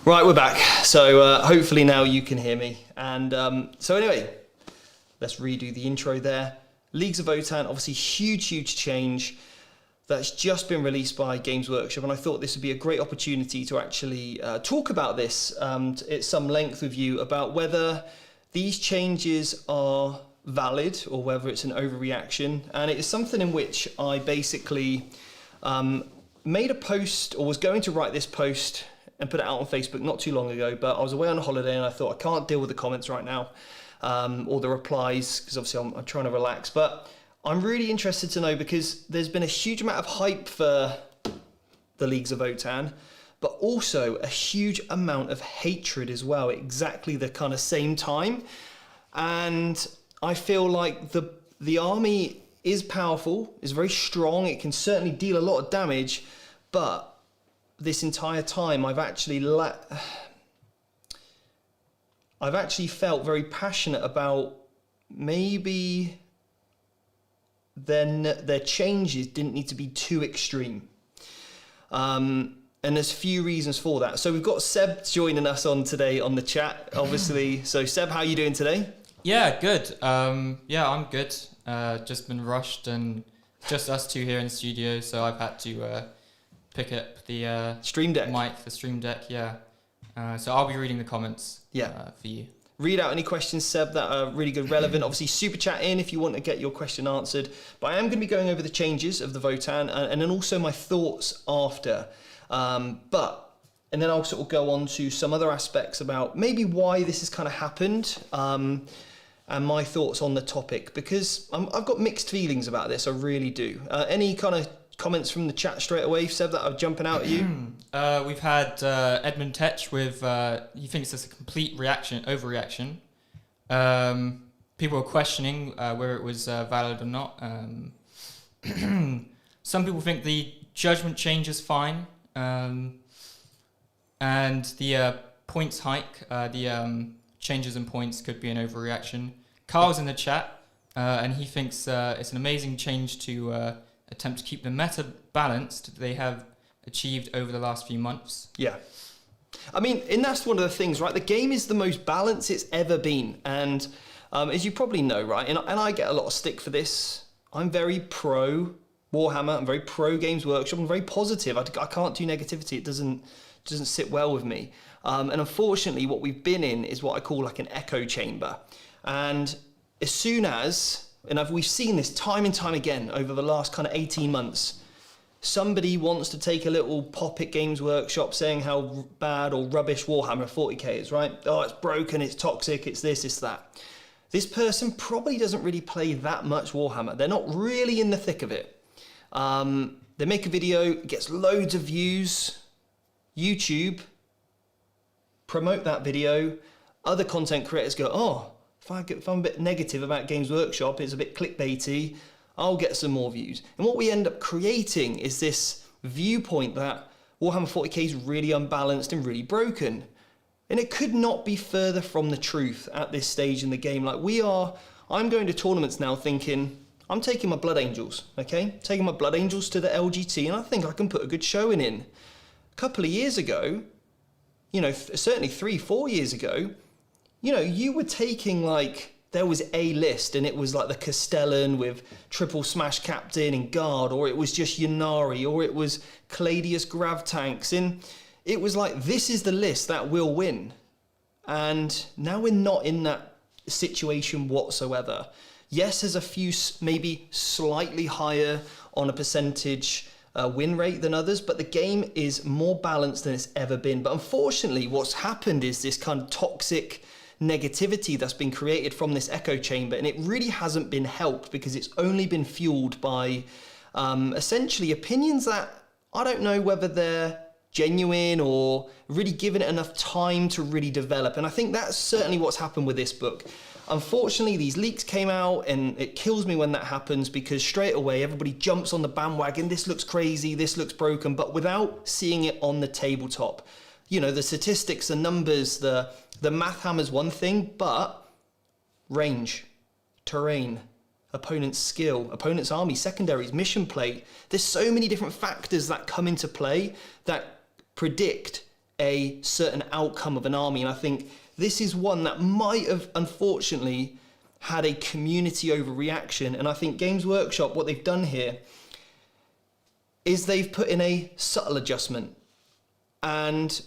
Right, we're back. So hopefully now you can hear me. And so anyway, let's redo the intro there. Leagues of Votann, obviously huge change that's just been released by Games Workshop, and I thought this would be a great opportunity to actually talk about this at some length with you about whether these changes are valid or whether it's an overreaction. And it is something in which I basically made a post, or was going to write this post and put it out on Facebook not too long ago, but I was away on a holiday and I thought I can't deal with the comments right now or the replies, because obviously I'm trying to relax. But I'm really interested to know, because there's been a huge amount of hype for the Leagues of Votann, but also a huge amount of hatred as well at exactly the kind of same time. And I feel like the army is powerful, is very strong, it can certainly deal a lot of damage, but this entire time I've actually felt very passionate about maybe their changes didn't need to be too extreme. And there's few reasons for that. So we've got Seb joining us on today on the chat, obviously. So Seb, how are you doing today? Yeah, good. Yeah, I'm good. Just been rushed and just us two here in the studio, so I've had to pick up the Stream Deck. the Stream Deck, yeah. So I'll be reading the comments for you. Read out any questions, Seb, that are really good, relevant. Obviously, super chat in if you want to get your question answered. But I am going to be going over the changes of the Votann and then also my thoughts after. And then I'll sort of go on to some other aspects about maybe why this has kind of happened and my thoughts on the topic, because I've got mixed feelings about this. I really do. Any kind of comments from the chat straight away, Seb, that are jumping out at you? We've had Edmund Tetch with, he thinks it's a complete overreaction. People are questioning whether it was valid or not. Some people think the judgment change is fine. And the points hike, the changes in points could be an overreaction. Carl's in the chat, and he thinks it's an amazing change to attempt to keep the meta balanced they have achieved over the last few months. Yeah. I mean, and that's one of the things, right? The game is the most balanced it's ever been. And as you probably know, right, and I get a lot of stick for this, I'm very pro Warhammer, I'm very pro Games Workshop, I'm very positive. I can't do negativity, it doesn't sit well with me. And unfortunately, what we've been in is what I call like an echo chamber. And as soon as, and we've seen this time and time again over the last kind of 18 months, somebody wants to take a little pop at Games Workshop saying how bad or rubbish Warhammer 40k is, right? Oh, it's broken, it's toxic, it's this, it's that. This person probably doesn't really play that much Warhammer. They're not really in the thick of it. They make a video, it gets loads of views, YouTube promote that video, other content creators go, oh, if I'm a bit negative about Games Workshop, it's a bit clickbaity, I'll get some more views. And what we end up creating is this viewpoint that Warhammer 40k is really unbalanced and really broken. And it could not be further from the truth at this stage in the game. Like I'm going to tournaments now thinking, I'm taking my Blood Angels, okay? Taking my Blood Angels to the LGT, and I think I can put a good showing in. A couple of years ago, you know, certainly 3-4 years ago, you know, you were taking like, there was a list and it was like the Castellan with triple smash captain and guard, or it was just Yannari, or it was Caladius grav tanks. And it was like, this is the list that will win. And now we're not in that situation whatsoever. Yes, there's a few maybe slightly higher on a percentage win rate than others, but the game is more balanced than it's ever been. But unfortunately, what's happened is this kind of toxic negativity that's been created from this echo chamber, and it really hasn't been helped because it's only been fueled by essentially opinions that I don't know whether they're genuine or really given it enough time to really develop. And I think that's certainly what's happened with this book. Unfortunately, these leaks came out, and it kills me when that happens, because straight away everybody jumps on the bandwagon. This looks crazy, this looks broken, but without seeing it on the tabletop. You know, the statistics, the numbers, the math hammer's one thing, but range, terrain, opponent's skill, opponent's army, secondaries, mission play. There's so many different factors that come into play that predict a certain outcome of an army. And I think this is one that might have, unfortunately, had a community overreaction. And I think Games Workshop, what they've done here is they've put in a subtle adjustment. And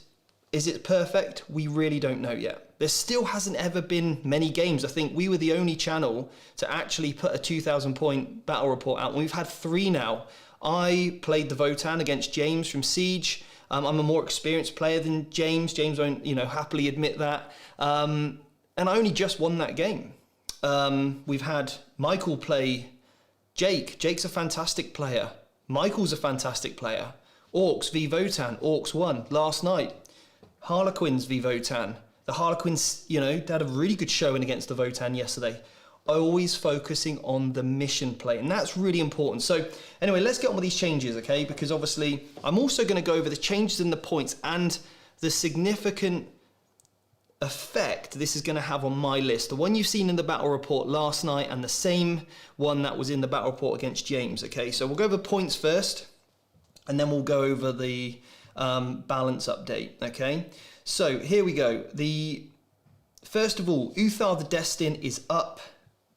is it perfect? We really don't know yet. There still hasn't ever been many games. I think we were the only channel to actually put a 2,000 point battle report out. And we've had 3 now. I played the Votann against James from Siege. I'm a more experienced player than James. James won't, happily admit that. And I only just won that game. We've had Michael play Jake. Jake's a fantastic player. Michael's a fantastic player. Orcs v Votann. Orcs won last night. Harlequins v Votann. The Harlequins, they had a really good showing against the Votann yesterday. Always focusing on the mission play, and that's really important. So anyway, let's get on with these changes, okay? Because obviously I'm also going to go over the changes in the points and the significant effect this is going to have on my list. The one you've seen in the battle report last night and the same one that was in the battle report against James, okay? So we'll go over points first, and then we'll go over the balance update, okay? So here we go. First of all, Uthar the Destin is up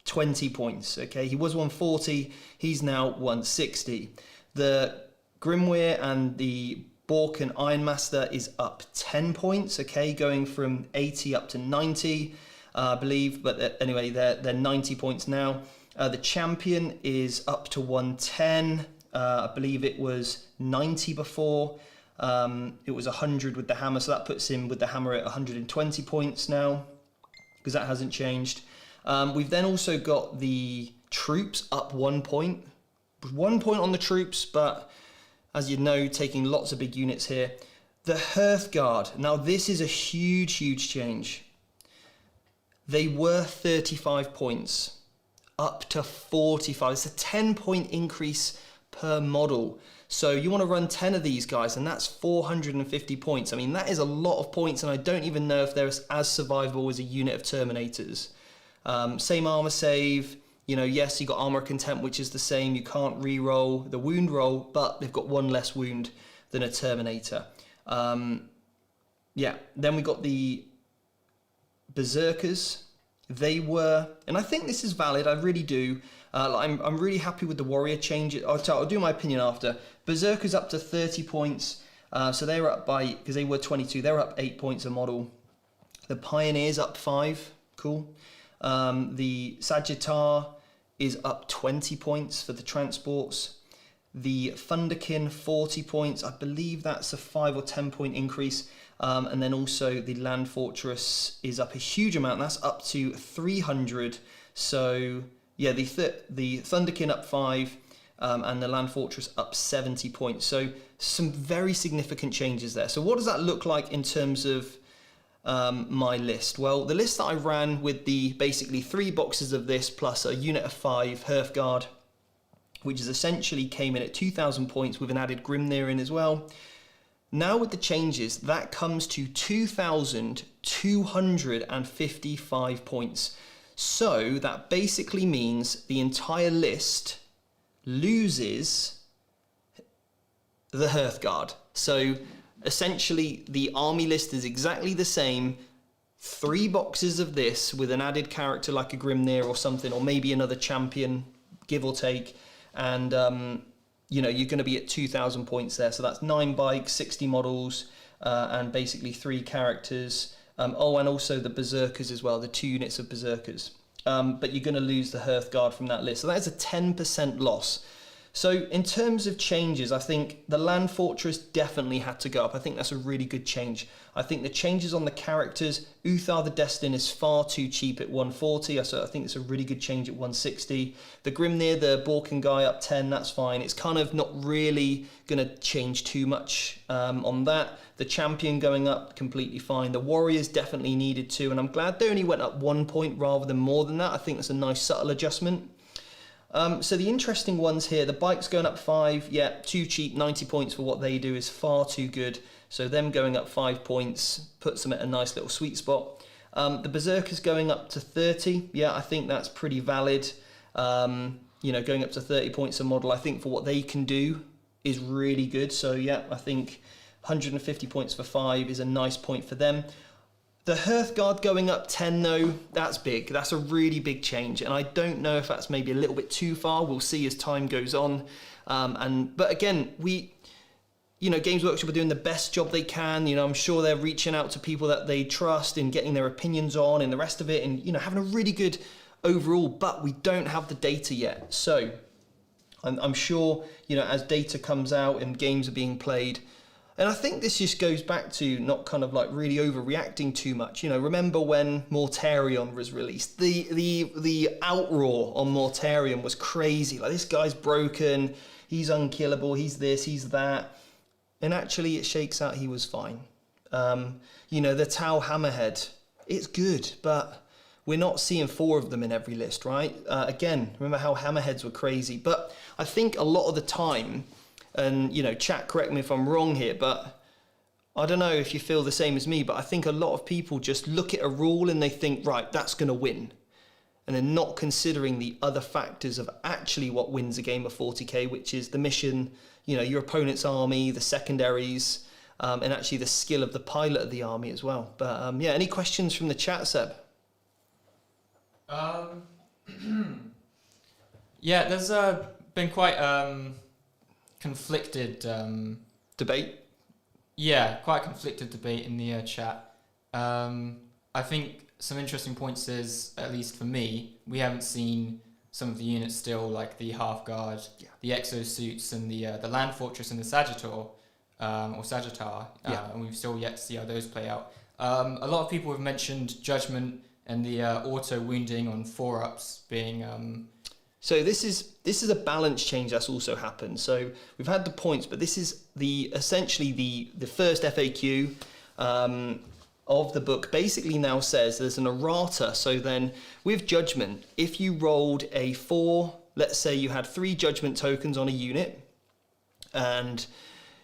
20 points, okay? He was 140, he's now 160. The Grimweir and the Borken Ironmaster is up 10 points, okay? Going from 80 up to 90, I believe, but anyway, they're 90 points now. The Champion is up to 110. I believe it was 90 before. It was 100 with the hammer, so that puts him with the hammer at 120 points now, because that hasn't changed. We've then also got the troops up 1 point. 1 point on the troops, but as you know, taking lots of big units here. The Hearthguard. Now this is a huge, huge change. They were 35 points, up to 45. It's a 10-point increase per model. So you want to run 10 of these guys, and that's 450 points. I mean, that is a lot of points, and I don't even know if they're as survivable as a unit of Terminators. Same armor save, yes, you got armor contempt, which is the same. You can't re-roll the wound roll, but they've got 1 less wound than a Terminator. Yeah, then we got the Berserkers. They were, and I think this is valid, I really do. I'm really happy with the Warrior change. I'll do my opinion after. Berserkers up to 30 points. So they were up because they were 22, they were up 8 points a model. The Pioneers up 5, cool. The Sagittar is up 20 points for the transports. The Thunderkin 40 points. I believe that's a 5 or 10 point increase. And then also the Land Fortress is up a huge amount. That's up to 300. So yeah, the Thunderkin up 5 and the Land Fortress up 70 points. So some very significant changes there. So what does that look like in terms of my list? Well, the list that I ran with the basically 3 boxes of this plus a unit of 5 Hearthguard, which is essentially came in at 2,000 points with an added Grimnir in as well. Now with the changes, that comes to 2,255 points. So that basically means the entire list loses the Hearthguard. So essentially, the army list is exactly the same. 3 boxes of this with an added character like a Grimnir or something, or maybe another champion, give or take. And, you're going to be at 2,000 points there. So that's 9 bikes, 60 models, and basically 3 characters. And also the Berserkers as well, the 2 units of Berserkers. But you're going to lose the Hearthguard from that list. So that is a 10% loss. So in terms of changes, I think the Land Fortress definitely had to go up. I think that's a really good change. I think the changes on the characters, Uthar the Destin is far too cheap at 140. So I think it's a really good change at 160. The Grimnir, the Borken guy up 10, that's fine. It's kind of not really going to change too much on that. The Champion going up, completely fine. The Warriors definitely needed to, and I'm glad they only went up 1 point rather than more than that. I think that's a nice subtle adjustment. So the interesting ones here, the bikes going up 5, yeah, too cheap, 90 points for what they do is far too good. So them going up 5 points puts them at a nice little sweet spot. The Berserkers going up to 30, yeah, I think that's pretty valid. Going up to 30 points a model, I think for what they can do is really good. So yeah, I think 150 points for 5 is a nice point for them. The Hearthguard going up 10 though, that's big. That's a really big change, and I don't know if that's maybe a little bit too far. We'll see as time goes on. But again, Games Workshop are doing the best job they can. I'm sure they're reaching out to people that they trust and getting their opinions on and the rest of it, and having a really good overall. But we don't have the data yet, so I'm sure as data comes out and games are being played. And I think this just goes back to not kind of like really overreacting too much. Remember when Mortarion was released? The outroar on Mortarion was crazy. Like, this guy's broken, he's unkillable, he's this, he's that. And actually it shakes out he was fine. The Tau Hammerhead, it's good, but we're not seeing 4 of them in every list, right? Again, remember how Hammerheads were crazy. But I think a lot of the time, and chat, correct me if I'm wrong here, but I don't know if you feel the same as me, but I think a lot of people just look at a rule and they think, right, that's going to win. And they're not considering the other factors of actually what wins a game of 40k, which is the mission, your opponent's army, the secondaries, and actually the skill of the pilot of the army as well. But any questions from the chat, Seb? Yeah, there's been quite conflicted debate. Yeah, quite conflicted debate in the chat. I think some interesting points is, at least for me, we haven't seen some of the units still, like the Half Guard, the exosuits, and the Land Fortress and the Sagittar, and we've still yet to see how those play out. A lot of people have mentioned Judgment and the auto wounding on 4-ups being. So this is a balance change that's also happened. So we've had the points, but this is essentially the first FAQ of the book. Basically now says there's an errata. So then with Judgment, if you rolled a 4, let's say you had 3 Judgment tokens on a unit, and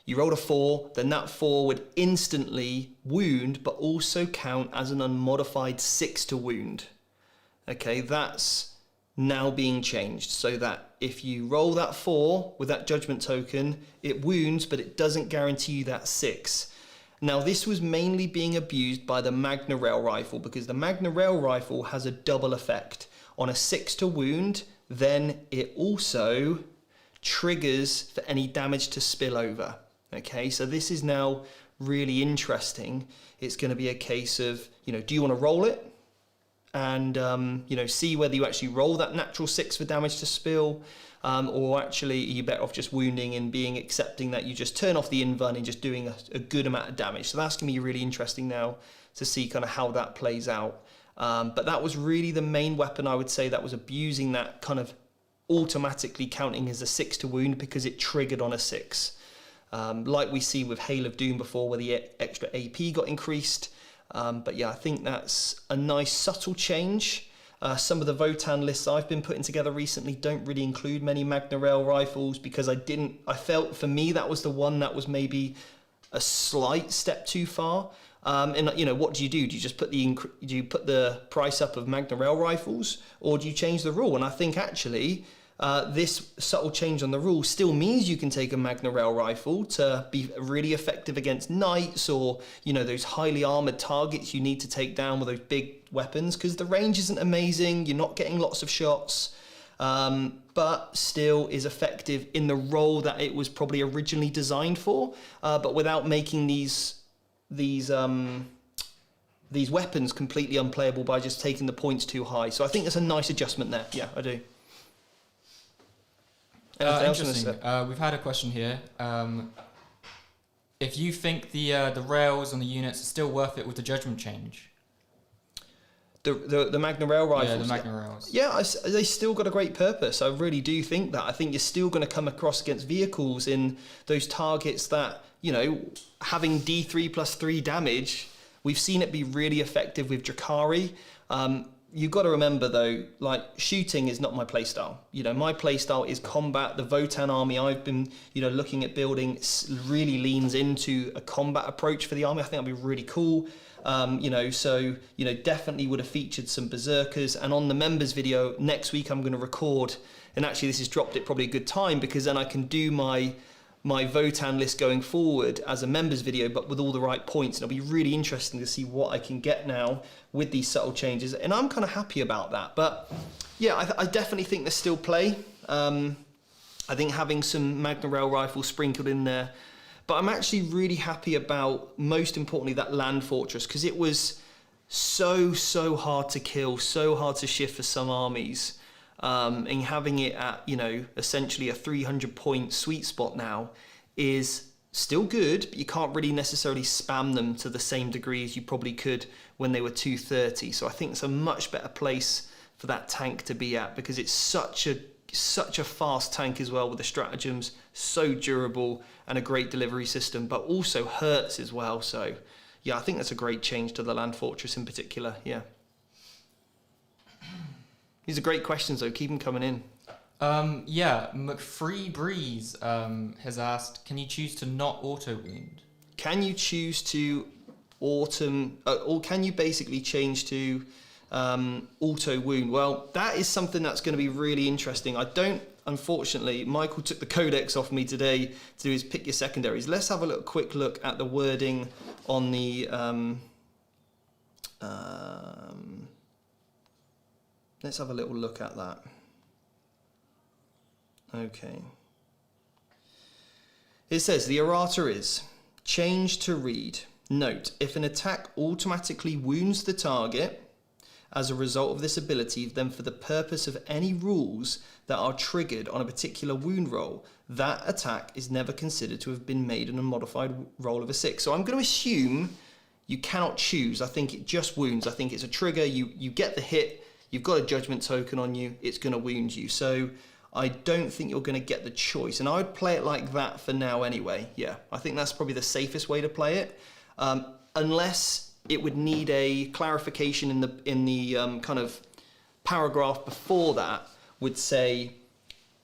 you rolled a 4, then that 4 would instantly wound, but also count as an unmodified 6 to wound. Okay, that's now being changed, so that if you roll that 4 with that Judgment token, it wounds, but it doesn't guarantee you that 6. Now, this was mainly being abused by the Magna Rail Rifle, because the Magna Rail Rifle has a double effect. On a 6 to wound, then it also triggers for any damage to spill over. Okay, so this is now really interesting. It's going to be a case of, do you want to roll it? And, see whether you actually roll that natural 6 for damage to spill, or actually are you better off just wounding and accepting that you just turn off the invuln and just doing a good amount of damage. So that's going to be really interesting now to see kind of how that plays out. But that was really the main weapon, I would say, that was abusing that kind of automatically counting as a 6 to wound because it triggered on a 6. Like we see with Hail of Doom before, where the extra AP got increased. But yeah, I think that's a nice subtle change. Some of the Votann lists I've been putting together recently don't really include many Magna Rail rifles, because I felt for me that was the one that was maybe a slight step too far. And what do? Do you just put the price up of Magna Rail rifles, or do you change the rule? And I think actually this subtle change on the rule still means you can take a Magna Rail rifle to be really effective against knights, or those highly armored targets you need to take down with those big weapons, because the range isn't amazing, you're not getting lots of shots, but still is effective in the role that it was probably originally designed for, but without making these weapons completely unplayable by just taking the points too high. So I think there's a nice adjustment there. Yeah, I do. Interesting. We've had a question here. If you think the rails on the units are still worth it with the Judgment change? The Magna Rail rifles? Yeah, the Magna Rails. Yeah, they still got a great purpose. I really do think that. I think you're still going to come across against vehicles in those targets that, having D3 plus 3 damage, we've seen it be really effective with Drakari. You've got to remember though, like, shooting is not my playstyle. My playstyle is combat. The Votann army I've been, looking at building really leans into a combat approach for the army. I think that'd be really cool. Definitely would have featured some berserkers. And on the members video next week, I'm going to record, and actually this has dropped at probably a good time, because then I can do my my Votann list going forward as a members video, but with all the right points. And it'll be really interesting to see what I can get now with these subtle changes. And I'm kind of happy about that. But yeah, I definitely think there's still play. I think having some Magna Rail rifles sprinkled in there. But I'm actually really happy about, most importantly, that land fortress, because it was so hard to kill, so hard to shift for some armies. And having it at, you know, essentially a 300 point sweet spot now is still good, but you can't really necessarily spam them to the same degree as you probably could when they were 230. So I think it's a much better place for that tank to be at, because it's such a fast tank as well, with the stratagems, so durable and a great delivery system, but also hurts as well. So yeah, I think that's a great change to the land fortress in particular. Yeah. These are great questions though, keep them coming in. Yeah, McFree Breeze has asked, can you choose to not auto wound? Can you choose to or can you basically change to auto wound? Well, that is something that's going to be really interesting. I don't, unfortunately, Michael took the codex off me today to do his pick your secondaries. Let's have a quick look at the wording on the let's have a little look at that. Okay. It says the errata is change to read. Note, if an attack automatically wounds the target as a result of this ability, then for the purpose of any rules that are triggered on a particular wound roll, that attack is never considered to have been made in a modified roll of a 6. So I'm going to assume you cannot choose. I think it just wounds. I think it's a trigger. You get the hit, you've got a judgment token on you, it's going to wound you. So I don't think you're going to get the choice. And I would play it like that for now anyway. Yeah, I think that's probably the safest way to play it. Unless it would need a clarification in the kind of paragraph before that would say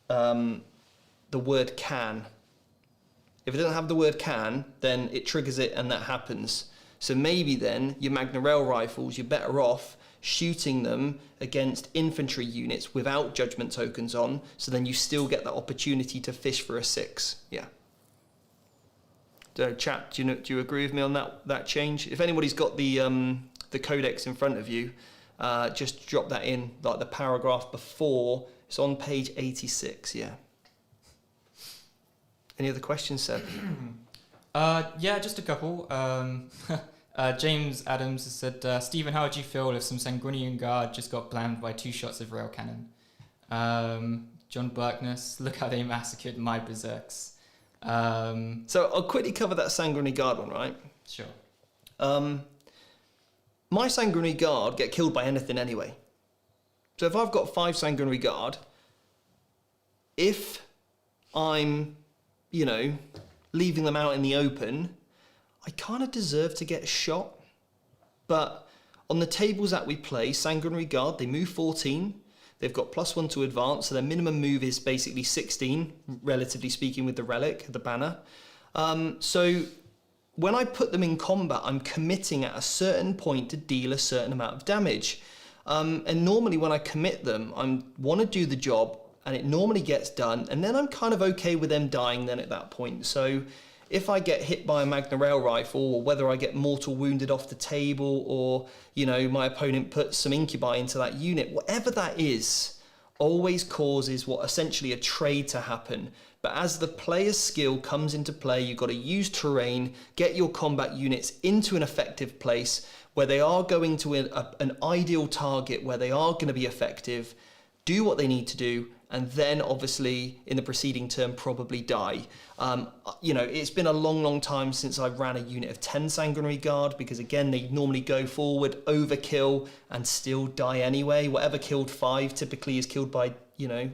the word can. If it doesn't have the word can, then it triggers it and that happens. So maybe then your Magna Rail rifles, you're better off shooting them against infantry units without judgment tokens on, so then you still get the opportunity to fish for a 6. Yeah. So chat, do you agree with me on that change? If anybody's got the codex in front of you, just drop that in, like the paragraph before. It's on page 86. Yeah. Any other questions, Seb? Yeah, just a couple. James Adams has said, Stephen, how would you feel if some Sanguinian Guard just got blammed by 2 shots of rail cannon? John Blackness, look how they massacred my berserks. So I'll quickly cover that Sanguinary Guard one, right? Sure. My Sanguinary Guard get killed by anything anyway. So if I've got 5 Sanguinary Guard, if I'm, you know, leaving them out in the open, I kind of deserve to get shot. But on the tables that we play, Sanguinary Guard, they move 14. They've got +1 to advance, so their minimum move is basically 16, relatively speaking, with the relic, the banner. So when I put them in combat, I'm committing at a certain point to deal a certain amount of damage. And normally when I commit them, I want to do the job, and it normally gets done, and then I'm kind of okay with them dying then at that point. So if I get hit by a Magna Rail rifle, or whether I get mortal wounded off the table, or, you know, my opponent puts some incubi into that unit, whatever that is, always causes what essentially a trade to happen. But as the player's skill comes into play, you've got to use terrain, get your combat units into an effective place where they are going to an ideal target, where they are going to be effective, do what they need to do, and then obviously in the preceding turn probably die. You know, it's been a long time since I ran a unit of 10 Sanguinary Guard, because again, they normally go forward, overkill, and still die anyway. Whatever killed 5 typically is killed by, you know,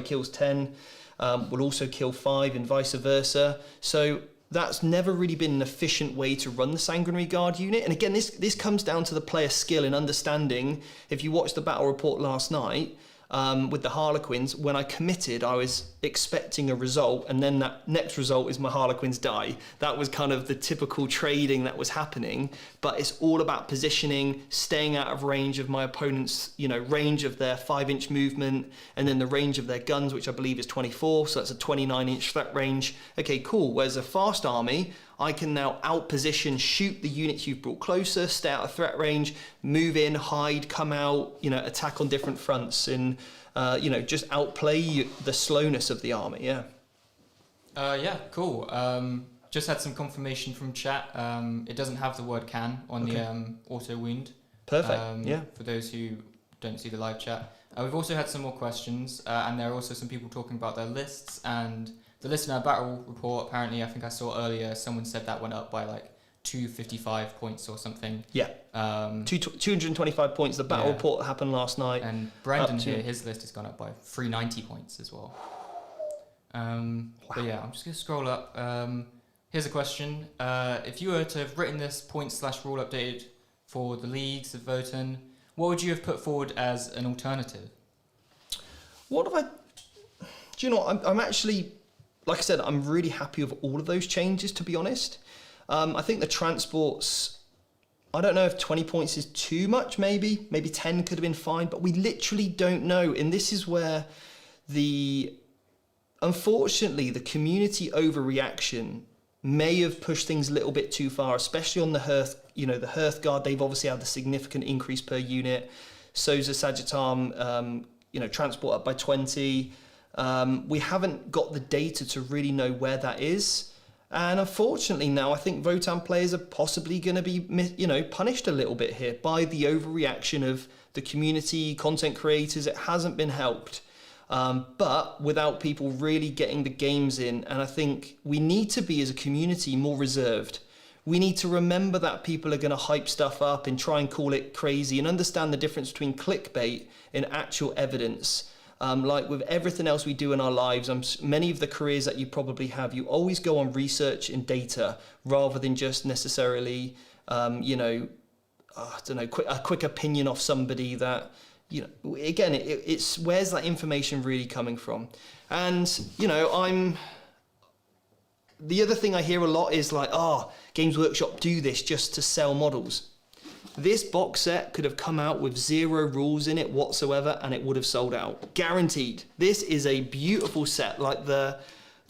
kills 10 will also kill 5 and vice versa. So that's never really been an efficient way to run the Sanguinary Guard unit. And again, this comes down to the player skill and understanding. If you watched the battle report last night, with the Harlequins, when I committed, I was expecting a result, and then that next result is my Harlequins die. That was kind of the typical trading that was happening, but it's all about positioning, staying out of range of my opponent's, range of their 5-inch movement, and then the range of their guns, which I believe is 24, so that's a 29-inch threat range. Okay, cool. Whereas a fast army, I can now outposition, shoot the units you've brought closer, stay out of threat range, move in, hide, come out, attack on different fronts, and just outplay the slowness of the army. Yeah. Yeah, cool. Just had some confirmation from chat. It doesn't have the word "can" on the auto wound. Perfect. Yeah. For those who don't see the live chat, we've also had some more questions, and there are also some people talking about their lists and the list in our battle report. Apparently, I think I saw earlier someone said that went up by like 255 points or something. Yeah. 225 points. The battle report happened last night. And Brandon here, his list has gone up by 390 points as well. Wow. But yeah, I'm just going to scroll up. Here's a question. If you were to have written this point/rule update for the Leagues of Votann, what would you have put forward as an alternative? What have I... Do you know what? I'm actually... Like I said, I'm really happy with all of those changes, to be honest. I think the transports... I don't know if 20 points is too much, maybe. Maybe 10 could have been fine, but we literally don't know. And this is where unfortunately, the community overreaction may have pushed things a little bit too far, especially on the Hearth, the Hearthguard. They've obviously had a significant increase per unit. So's the Sagittarm, transport up by 20. We haven't got the data to really know where that is. And unfortunately now, I think Votann players are possibly going to be, punished a little bit here by the overreaction of the community, content creators. It hasn't been helped. But without people really getting the games in, and I think we need to be, as a community, more reserved. We need to remember that people are going to hype stuff up and try and call it crazy, and understand the difference between clickbait and actual evidence. Like with everything else we do in our lives, many of the careers that you probably have, you always go on research and data rather than just necessarily, a quick opinion off somebody that, again, it's where's that information really coming from? And, the other thing I hear a lot is like, Games Workshop do this just to sell models. This box set could have come out with 0 rules in it whatsoever, and it would have sold out. Guaranteed. This is a beautiful set. Like the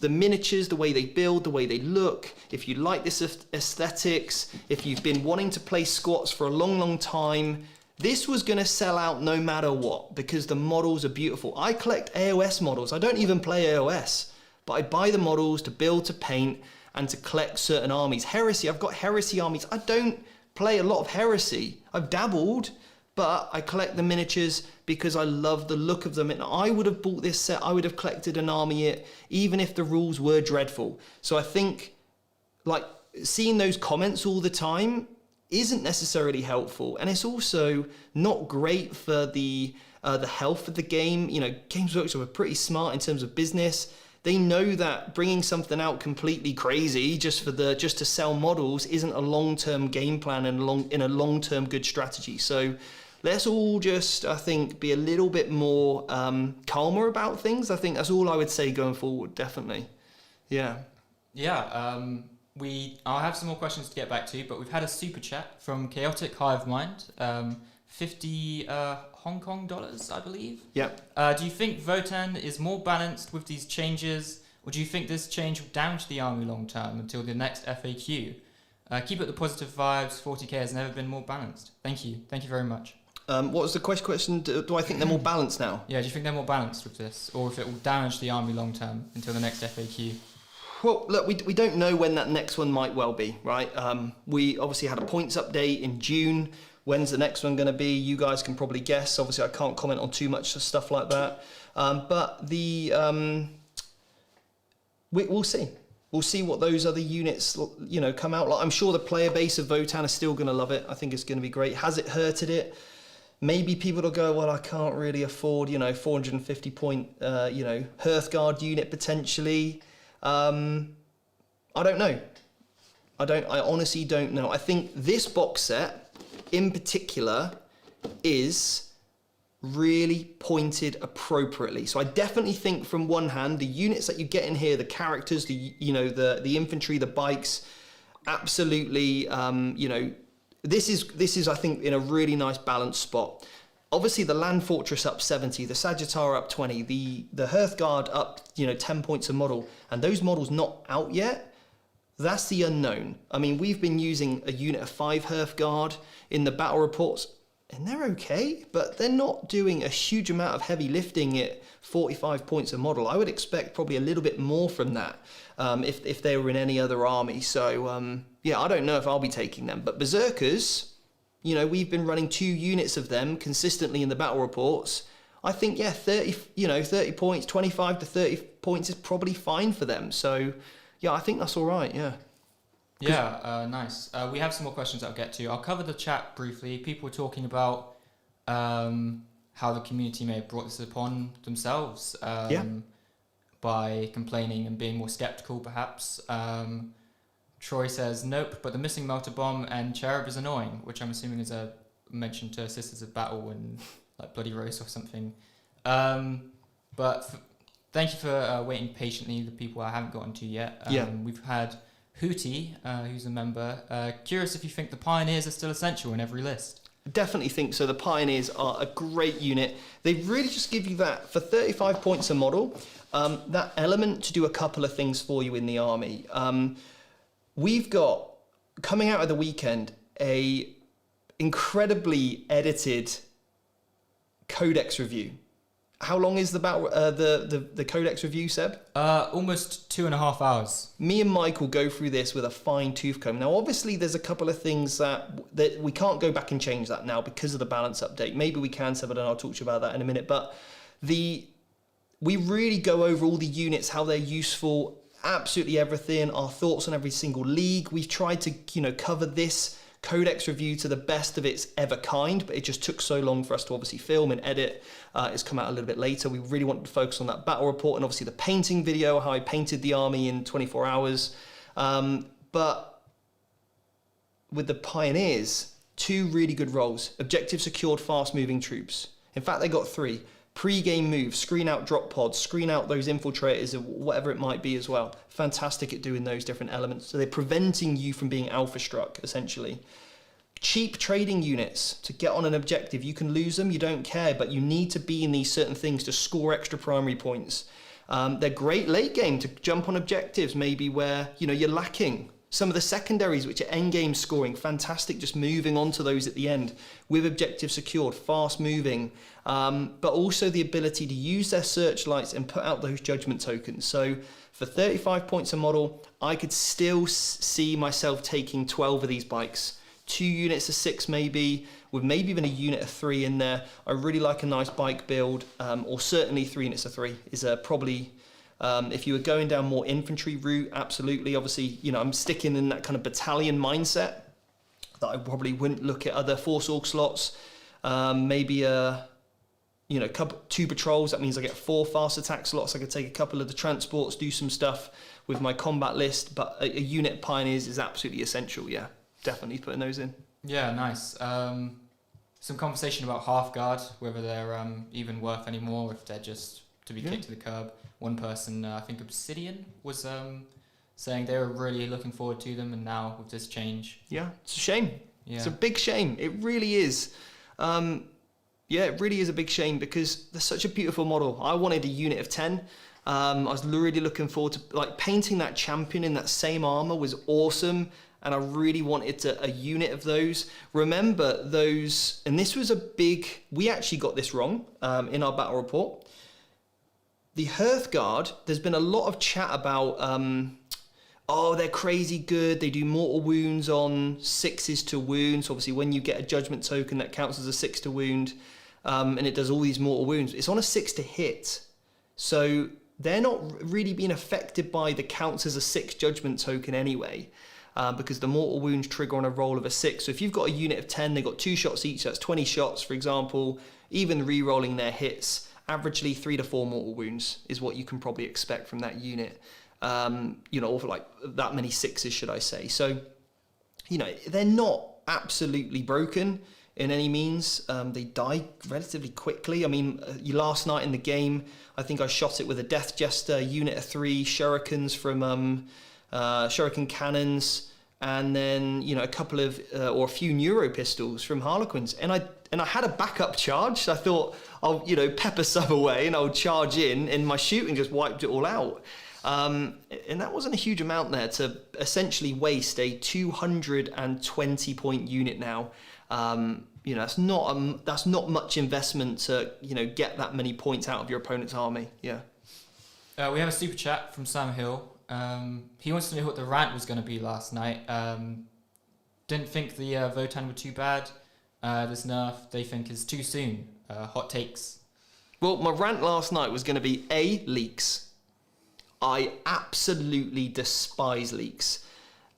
miniatures, the way they build, the way they look. If you like this aesthetics, if you've been wanting to play squats for a long, long time, this was going to sell out no matter what, because the models are beautiful. I collect AOS models. I don't even play AOS, but I buy the models to build, to paint, and to collect certain armies. Heresy, I've got Heresy armies. I don't play a lot of Heresy. I've dabbled, but I collect the miniatures because I love the look of them. And I would have bought this set, I would have collected an army, even if the rules were dreadful. So I think, like, seeing those comments all the time isn't necessarily helpful, and it's also not great for the health of the game. Games Workshop are pretty smart in terms of business. They know that bringing something out completely crazy just to sell models isn't a long-term game plan and in a long-term good strategy. So let's all just, I think, be a little bit more calmer about things. I think that's all I would say going forward, definitely. Yeah. Yeah, I'll have some more questions to get back to, but we've had a super chat from Chaotic Hive Mind, 50 Hong Kong dollars, I believe. Yeah. Do you think Votann is more balanced with these changes, or do you think this change will damage the army long term until the next FAQ? Keep up the positive vibes. 40k has never been more balanced. Thank you very much. What was the question? Do I think they're more balanced now? Yeah, do you think they're more balanced with this, or if it will damage the army long term until the next FAQ? Well, look, we don't know when that next one might well be, right? We obviously had a points update in June. When's the next one going to be? You guys can probably guess. Obviously, I can't comment on too much stuff like that. But we'll see. We'll see what those other units, come out like. I'm sure the player base of Votann is still going to love it. I think it's going to be great. Has it hurted it? Maybe people will go, well, I can't really afford, 450 point, Hearthguard unit potentially. I don't know. I honestly don't know. I think this box set in particular is really pointed appropriately. So I definitely think from one hand, the units that you get in here, the characters, the infantry, the bikes, absolutely, this is I think in a really nice balanced spot. Obviously the Land Fortress up 70, the Sagittar up 20, the Hearthguard up 10 points a model, and those models not out yet. That's the unknown. I mean, we've been using a unit of 5 Hearthguard in the battle reports, and they're okay, but they're not doing a huge amount of heavy lifting at 45 points a model. I would expect probably a little bit more from that if they were in any other army. So I don't know if I'll be taking them, but Berserkers, we've been running 2 units of them consistently in the battle reports. I think 30 points, 25 to 30 points is probably fine for them. So I think that's all right. Nice. We have some more questions I'll get to. I'll cover the chat briefly. People were talking about how the community may have brought this upon themselves by complaining and being more skeptical, perhaps. Troy says, nope, but the missing melter bomb and cherub is annoying, which I'm assuming is a mention to Sisters of Battle and like Bloody Rose or something. But thank you for waiting patiently, the people I haven't gotten to yet. We've had Hootie, who's a member, curious if you think the Pioneers are still essential in every list. I definitely think so. The Pioneers are a great unit. They really just give you that, for 35 points a model, that element to do a couple of things for you in the army. We've got, coming out of the weekend, a incredibly edited codex review. How long is the codex review, Seb? Almost 2.5 hours. Me and Michael go through this with a fine-tooth comb. Now, obviously, there's a couple of things that we can't go back and change that now because of the balance update. Maybe we can, Seb, and I'll talk to you about that in a minute. But we really go over all the units, how they're useful, absolutely everything, our thoughts on every single league. We've tried to cover this codex review to the best of its ever kind, but it just took so long for us to obviously film and edit. It's come out a little bit later. We really wanted to focus on that battle report and obviously the painting video, how I painted the army in 24 hours. But with the Pioneers, 2 really good roles. Objective secured, fast moving troops. In fact, they got 3. Pre-game moves, screen out drop pods, screen out those infiltrators or whatever it might be as well. Fantastic at doing those different elements. So they're preventing you from being alpha struck, essentially. Cheap trading units to get on an objective. You can lose them, you don't care, but you need to be in these certain things to score extra primary points. They're great late game to jump on objectives, maybe where you're lacking. Some of the secondaries, which are endgame scoring, fantastic, just moving on to those at the end with objectives secured, fast moving, but also the ability to use their searchlights and put out those judgment tokens. So for 35 points a model, I could still see myself taking 12 of these bikes, 2 units of 6 maybe, with maybe even a unit of 3 in there. I really like a nice bike build, or certainly 3 units of 3 is probably... if you were going down more infantry route, absolutely. Obviously, I'm sticking in that kind of battalion mindset that I probably wouldn't look at other Force Org slots. Maybe 2 patrols. That means I get 4 fast attack slots. I could take a couple of the transports, do some stuff with my combat list. But a unit of Pioneers is absolutely essential. Yeah, definitely putting those in. Yeah, nice. Some conversation about Hearthguard, whether they're even worth any more, if they're just to be kicked to the curb. One person, I think Obsidian, was saying they were really looking forward to them, and now with this change... Yeah, it's a shame. Yeah. It's a big shame. It really is. It really is a big shame because they're such a beautiful model. I wanted a unit of 10. I was really looking forward to... painting that champion in that same armor was awesome, and I really wanted a unit of those. Remember those... And this was a big... We actually got this wrong in our battle report. The Hearthguard, there's been a lot of chat about, they're crazy good. They do mortal wounds on 6s to wounds. Obviously, when you get a judgment token, that counts as a 6 to wound, and it does all these mortal wounds. It's on a 6 to hit. So they're not really being affected by the counts as a 6 judgment token anyway, because the mortal wounds trigger on a roll of a 6. So if you've got a unit of 10, they've got 2 shots each, that's 20 shots, for example, even re-rolling their hits. Averagely 3 to 4 mortal wounds is what you can probably expect from that unit, or for like that many 6s, should I say. So, they're not absolutely broken. in any means. They die relatively quickly. I mean, last night in the game, I think I shot it with a Death Jester, unit of 3 shurikens from shuriken cannons, and then a couple of or a few neuro pistols from harlequins, and I had a backup charge. So I thought I'll pepper some away and I'll charge in, and my shooting just wiped it all out. And that wasn't a huge amount there to essentially waste a 220 point unit now. That's not much investment to get that many points out of your opponent's army. Yeah. We have a super chat from Sam Hill. He wants to know what the rant was going to be last night. Didn't think the Votann were too bad. This nerf they think is too soon. Hot takes. Well, my rant last night was going to be leaks. I absolutely despise leaks,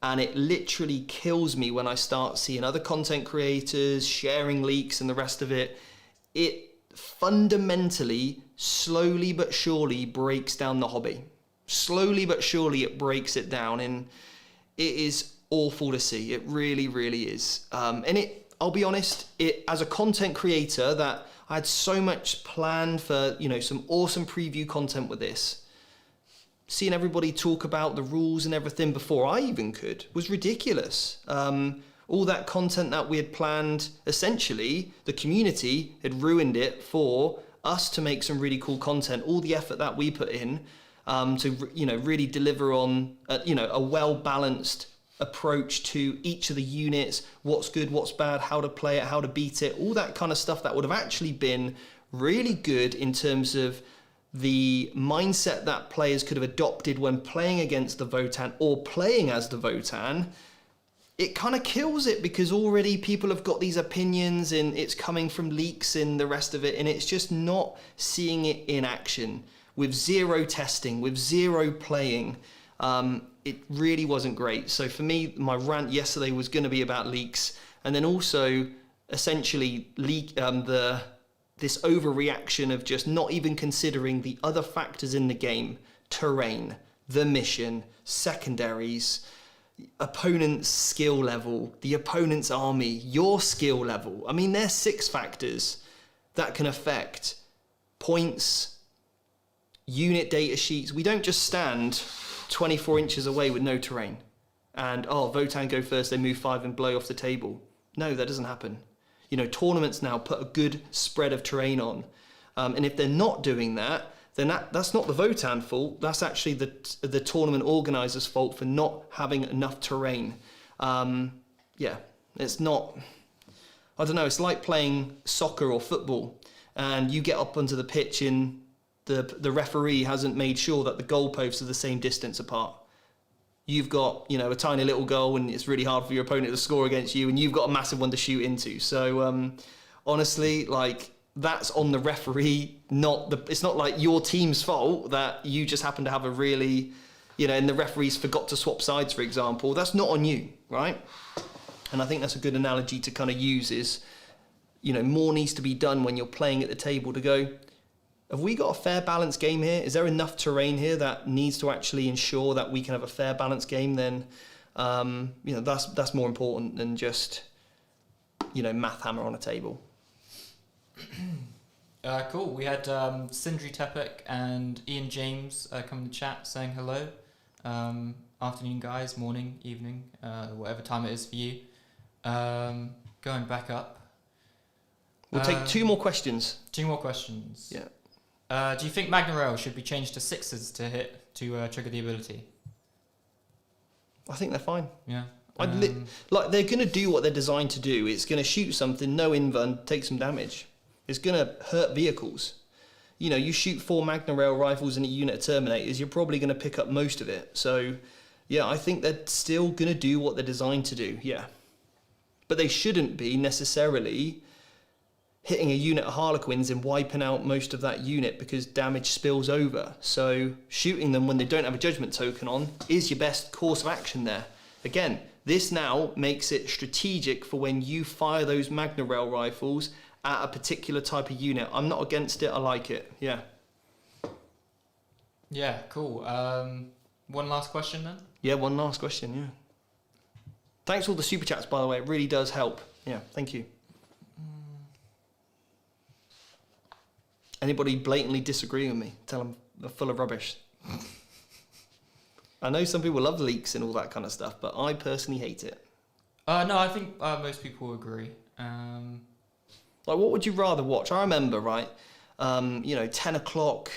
and it literally kills me when I start seeing other content creators sharing leaks and the rest of it. It fundamentally, slowly but surely breaks down the hobby. Slowly but surely it breaks it down, and it is awful to see. It really, really is. I'll be honest, as a content creator, that I had so much planned for, some awesome preview content with this. Seeing everybody talk about the rules and everything before I even could was ridiculous. All that content that we had planned, essentially, the community had ruined it for us to make some really cool content. All the effort that we put in to really deliver on a well-balanced approach to each of the units, what's good, what's bad, how to play it, how to beat it, all that kind of stuff that would have actually been really good in terms of the mindset that players could have adopted when playing against the Votann or playing as the Votann. It kind of kills it because already people have got these opinions and it's coming from leaks and the rest of it, and it's just not seeing it in action with zero testing, with zero playing. It really wasn't great. So for me, my rant yesterday was going to be about leaks, and then also essentially this overreaction of just not even considering the other factors in the game: terrain, the mission, secondaries, opponent's skill level, the opponent's army, your skill level. I mean, there's 6 factors that can affect points, unit data sheets. We don't just stand 24 inches away with no terrain and, Votann go first, they move 5 and blow off the table. No, that doesn't happen. Tournaments now put a good spread of terrain on. And if they're not doing that, then that's not the Votann fault. That's actually the tournament organizer's fault for not having enough terrain. It's not, I don't know, it's like playing soccer or football and you get up onto the pitch and the referee hasn't made sure that the goalposts are the same distance apart. You've got, a tiny little goal and it's really hard for your opponent to score against you, and you've got a massive one to shoot into. So honestly, that's on the referee, it's not like your team's fault that you just happen to have a really, and the referees forgot to swap sides, for example. That's not on you, right? And I think that's a good analogy to kind of use is, more needs to be done when you're playing at the table to go, have we got a fair balanced game here? Is there enough terrain here that needs to actually ensure that we can have a fair balanced game? Then, that's more important than just, math hammer on a table. Cool. We had Sindri Tepek and Ian James come in the chat saying hello. Afternoon, guys. Morning, evening, whatever time it is for you. Going back up. We'll take 2 more questions. 2 more questions. Yeah. Do you think Magna Rail should be changed to 6s to hit to trigger the ability? I think they're fine. Yeah. They're going to do what they're designed to do. It's going to shoot something, no inva, and take some damage. It's going to hurt vehicles. You shoot 4 Magna Rail rifles in a unit of Terminators, you're probably going to pick up most of it. So, yeah, I think they're still going to do what they're designed to do, yeah. But they shouldn't be necessarily hitting a unit of Harlequins and wiping out most of that unit because damage spills over. So shooting them when they don't have a judgment token on is your best course of action there. Again, this now makes it strategic for when you fire those Magna Rail rifles at a particular type of unit. I'm not against it, I like it, yeah. Yeah, cool. One last question then? Yeah, one last question, yeah. Thanks for all the super chats, by the way, it really does help. Yeah, thank you. Anybody blatantly disagree with me, tell them they're full of rubbish. I know some people love leaks and all that kind of stuff, but I personally hate it. No, I think most people agree. Like, what would you rather watch? I remember, right, 10 o'clock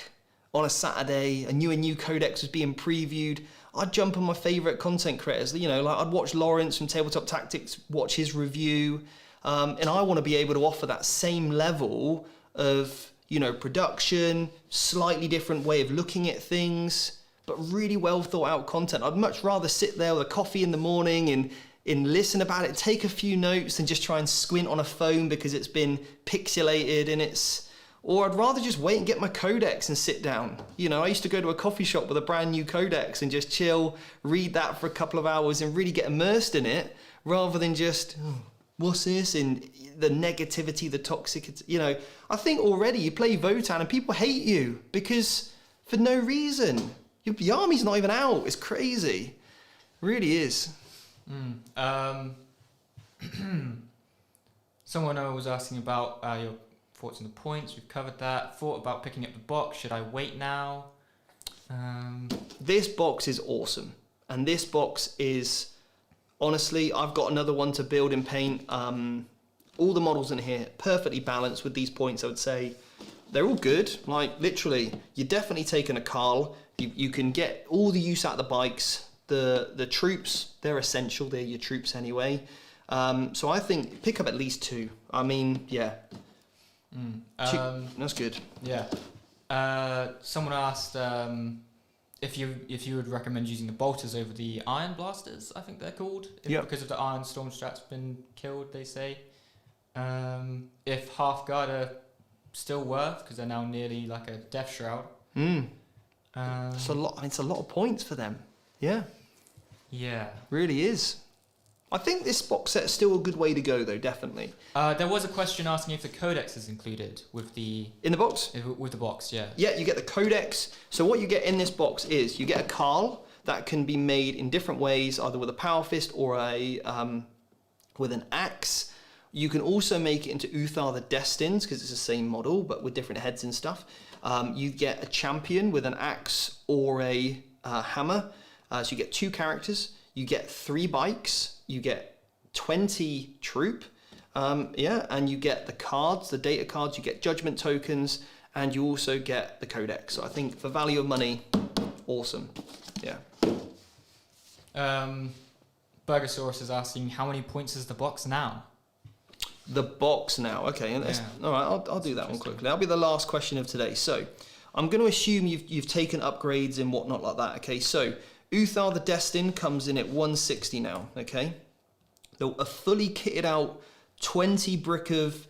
on a Saturday, a new codex was being previewed. I'd jump on my favourite content creators. Like I'd watch Lawrence from Tabletop Tactics, watch his review, and I want to be able to offer that same level of, production, slightly different way of looking at things, but really well thought out content. I'd much rather sit there with a coffee in the morning and listen about it, take a few notes, and just try and squint on a phone because it's been pixelated or I'd rather just wait and get my codex and sit down. I used to go to a coffee shop with a brand new codex and just chill, read that for a couple of hours and really get immersed in it, rather than just, what's this? And the negativity, the toxicity. I think already you play Votann and people hate you because for no reason. The army's not even out. It's crazy. It really is. Someone was asking about your thoughts on the points. We've covered that. Thought about picking up the box. Should I wait now? This box is awesome. And this box is, honestly, I've got another one to build in paint. All the models in here, perfectly balanced with these points, I would say. They're all good. Like, literally, you're definitely taking a Carl. You can get all the use out of the bikes. The troops, they're essential. They're your troops anyway. So I think pick up at least 2. I mean, yeah. That's good. Yeah. Someone asked if you would recommend using the bolters over the iron blasters, I think they're called. Because of the iron storm strap's been killed, they say. If half guard are still worth, because they're now nearly like a death shroud. It's a lot. It's a lot of points for them. Yeah. Yeah. Really is. I think this box set is still a good way to go, though. Definitely. There was a question asking if the codex is included with the in the box. With the box, yeah. Yeah, you get the codex. So what you get in this box is you get a Carl that can be made in different ways, either with a power fist or a with an axe. You can also make it into Uthar the Destined, because it's the same model, but with different heads and stuff. You get a champion with an axe or a hammer. So you get 2 characters. You get 3 bikes. You get 20 troop. And you get the cards, the data cards. You get judgment tokens, and you also get the codex. So I think for value of money, awesome. Yeah. Burgosaurus is asking, how many points is the box now? The box now, okay. And all right, I'll do that one quickly. That'll be the last question of today. So I'm going to assume you've taken upgrades and whatnot like that. Okay, so Uthar the Destined comes in at 160 now. Okay, a fully kitted out 20 brick of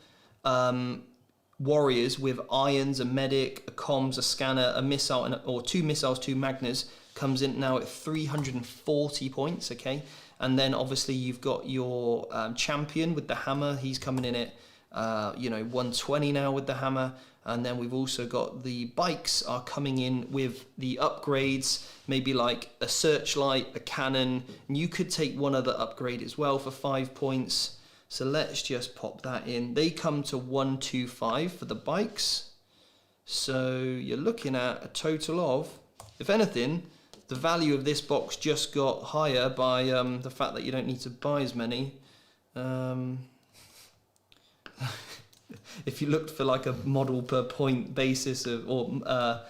warriors with irons, a medic, a comms, a scanner, a missile, or 2 missiles, 2 magnas comes in now at 340 points. Okay. And then obviously you've got your champion with the hammer. He's coming in at 120 now with the hammer. And then we've also got the bikes are coming in with the upgrades, maybe like a searchlight, a cannon. And you could take one other upgrade as well for 5 points. So let's just pop that in. They come to 125 for the bikes. So you're looking at a total of, if anything, the value of this box just got higher by the fact that you don't need to buy as many. If you looked for like a model per point basis or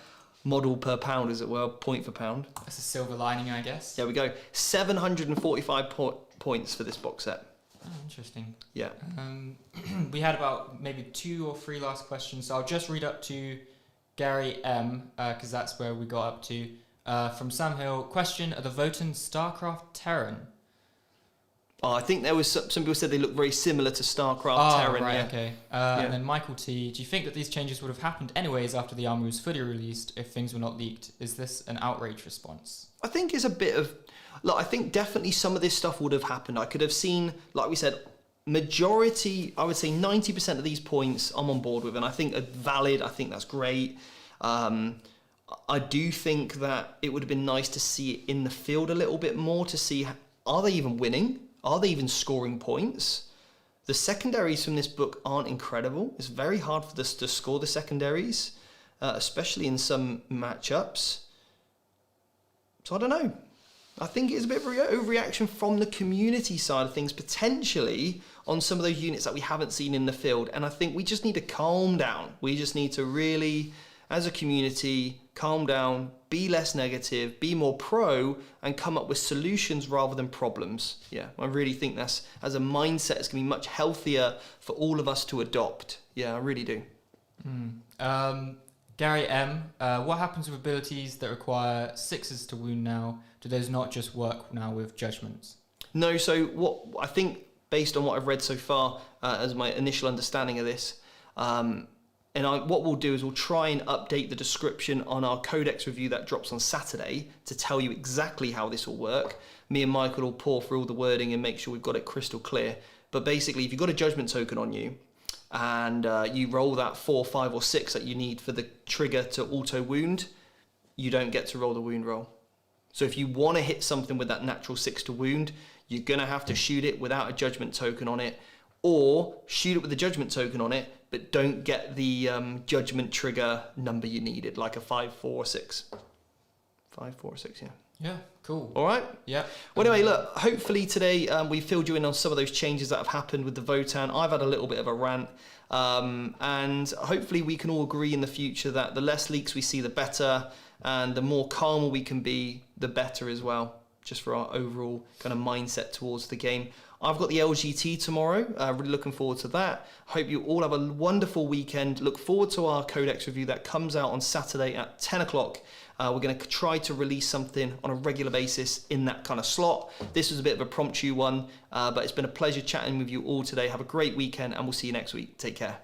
model per pound, as it were, point for pound. That's a silver lining, I guess. There we go. 745 points for this box set. Oh, interesting. Yeah. We had about maybe 2 or 3 last questions, so I'll just read up to Gary M, because that's where we got up to. From Sam Hill, question, are the Votann StarCraft Terran? Oh, I think there was some people said they look very similar to StarCraft Terran. Right, yeah. Okay. And then Michael T, do you think that these changes would have happened anyways after the army was fully released if things were not leaked? Is this an outrage response? I think it's a bit of, I think definitely some of this stuff would have happened. I could have seen, like we said, majority, I would say 90% of these points I'm on board with, and I think are valid. I think that's great. I do think that it would have been nice to see it in the field a little bit more to see, are they even winning? Are they even scoring points? The secondaries from this book aren't incredible. It's very hard for us to score the secondaries, especially in some matchups. So I don't know. I think it's a bit of an overreaction from the community side of things, potentially on some of those units that we haven't seen in the field. And I think we just need to calm down. We just need to really, as a community, calm down, be less negative, be more pro, and come up with solutions rather than problems. Yeah, I really think that's, as a mindset, it's going to be much healthier for all of us to adopt. Yeah, I really do. Gary M, what happens with abilities that require 6s to wound now? Do those not just work now with judgments? No, so what I think, based on what I've read so far, as my initial understanding of this, what we'll do is we'll try and update the description on our codex review that drops on Saturday to tell you exactly how this will work. Me and Michael will pour through all the wording and make sure we've got it crystal clear. But basically, if you've got a judgment token on you, and you roll that 4, 5, or 6 that you need for the trigger to auto wound, you don't get to roll the wound roll. So if you want to hit something with that natural 6 to wound, you're going to have to shoot it without a judgment token on it, or shoot it with a judgment token on it, but don't get the judgment trigger number you needed, like a 5, 4, or 6. 5, 4, or 6, yeah. Yeah, cool. All right? Yeah. Well, anyway, look, hopefully today we filled you in on some of those changes that have happened with the Votann. I've had a little bit of a rant, and hopefully we can all agree in the future that the less leaks we see, the better, and the more calmer we can be, the better as well, just for our overall kind of mindset towards the game. I've got the LGT tomorrow, really looking forward to that. Hope you all have a wonderful weekend. Look forward to our Codex review that comes out on Saturday at 10 o'clock. We're going to try to release something on a regular basis in that kind of slot. This was a bit of a promptu one, but it's been a pleasure chatting with you all today. Have a great weekend, and we'll see you next week. Take care.